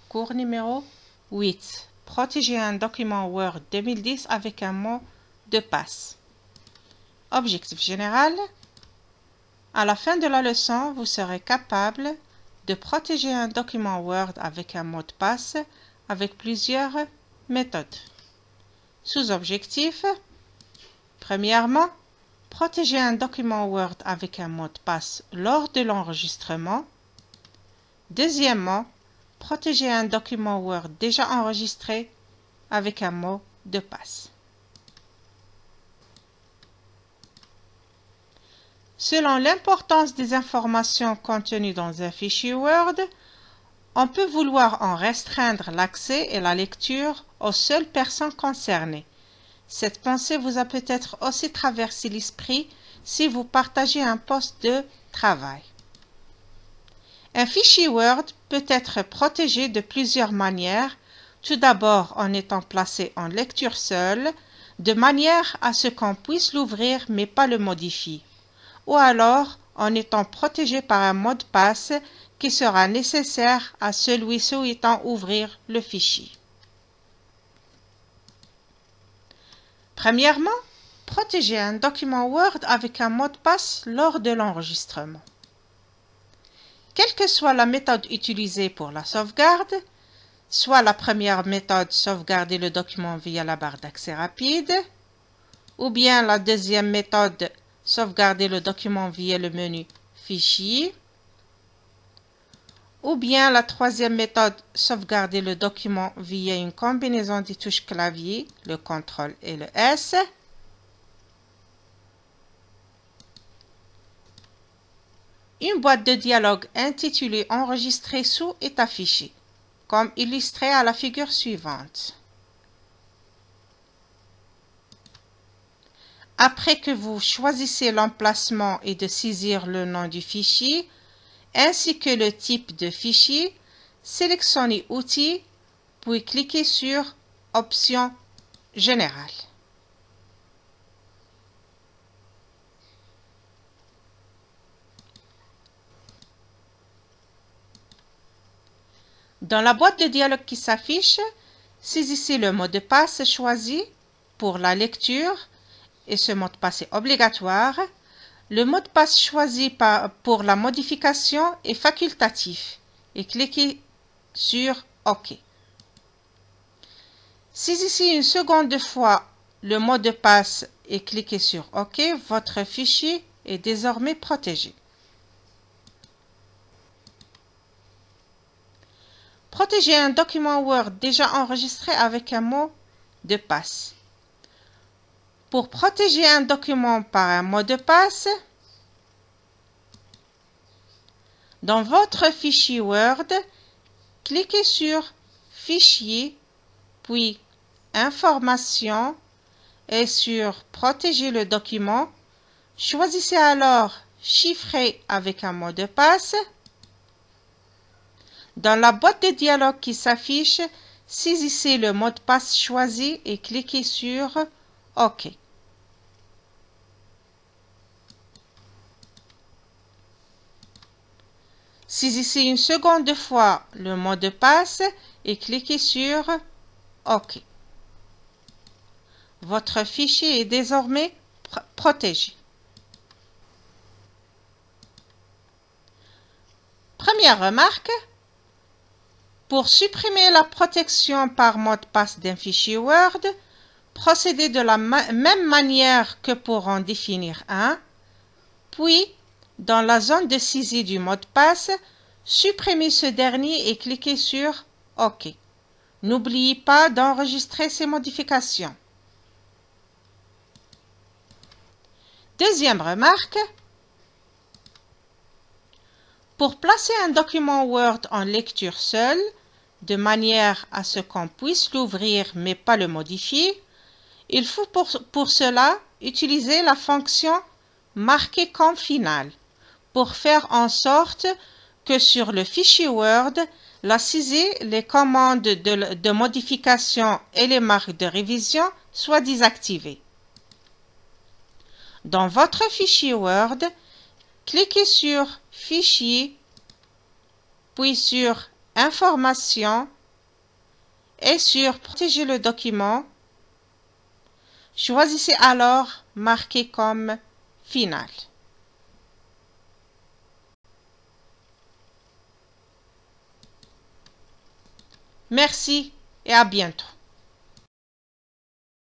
Cours numéro 8. Protéger un document Word 2010 avec un mot de passe. Objectif général. À la fin de la leçon, vous serez capable de protéger un document Word avec un mot de passe avec plusieurs méthodes. Sous-objectif. Premièrement, protéger un document Word avec un mot de passe lors de l'enregistrement. Deuxièmement, protéger un document Word déjà enregistré avec un mot de passe. Selon l'importance des informations contenues dans un fichier Word, on peut vouloir en restreindre l'accès et la lecture aux seules personnes concernées. Cette pensée vous a peut-être aussi traversé l'esprit si vous partagez un poste de travail. Un fichier Word peut être protégé de plusieurs manières, tout d'abord en étant placé en lecture seule, de manière à ce qu'on puisse l'ouvrir mais pas le modifier, ou alors en étant protégé par un mot de passe qui sera nécessaire à celui souhaitant ouvrir le fichier. Premièrement, protéger un document Word avec un mot de passe lors de l'enregistrement. Quelle que soit la méthode utilisée pour la sauvegarde, soit la première méthode sauvegarder le document via la barre d'accès rapide, ou bien la deuxième méthode sauvegarder le document via le menu Fichier, ou bien la troisième méthode sauvegarder le document via une combinaison des touches clavier, le CTRL et le S. Une boîte de dialogue intitulée Enregistrer sous est affichée, comme illustré à la figure suivante. Après que vous choisissez l'emplacement et de saisir le nom du fichier, ainsi que le type de fichier, sélectionnez Outils, puis cliquez sur Options générales. Dans la boîte de dialogue qui s'affiche, saisissez le mot de passe choisi pour la lecture, et ce mot de passe est obligatoire. Le mot de passe choisi pour la modification est facultatif et cliquez sur OK. Saisissez une seconde fois le mot de passe et cliquez sur OK. Votre fichier est désormais protégé. Protéger un document Word déjà enregistré avec un mot de passe. Pour protéger un document par un mot de passe, dans votre fichier Word, cliquez sur Fichier, puis Informations et sur Protéger le document. Choisissez alors Chiffrer avec un mot de passe. Dans la boîte de dialogue qui s'affiche, saisissez le mot de passe choisi et cliquez sur OK. Saisissez une seconde fois le mot de passe et cliquez sur OK. Votre fichier est désormais protégé. Première remarque. Pour supprimer la protection par mot de passe d'un fichier Word, procédez de la même manière que pour en définir un, puis, dans la zone de saisie du mot de passe, supprimez ce dernier et cliquez sur OK. N'oubliez pas d'enregistrer ces modifications. Deuxième remarque. Pour placer un document Word en lecture seule, de manière à ce qu'on puisse l'ouvrir mais pas le modifier, il faut pour cela utiliser la fonction Marquer comme final pour faire en sorte que sur le fichier Word, la saisie, les commandes de modification et les marques de révision soient désactivées. Dans votre fichier Word, cliquez sur Fichier, puis sur Informations Et sur Protéger le document, choisissez alors Marquer comme final. Merci et à bientôt.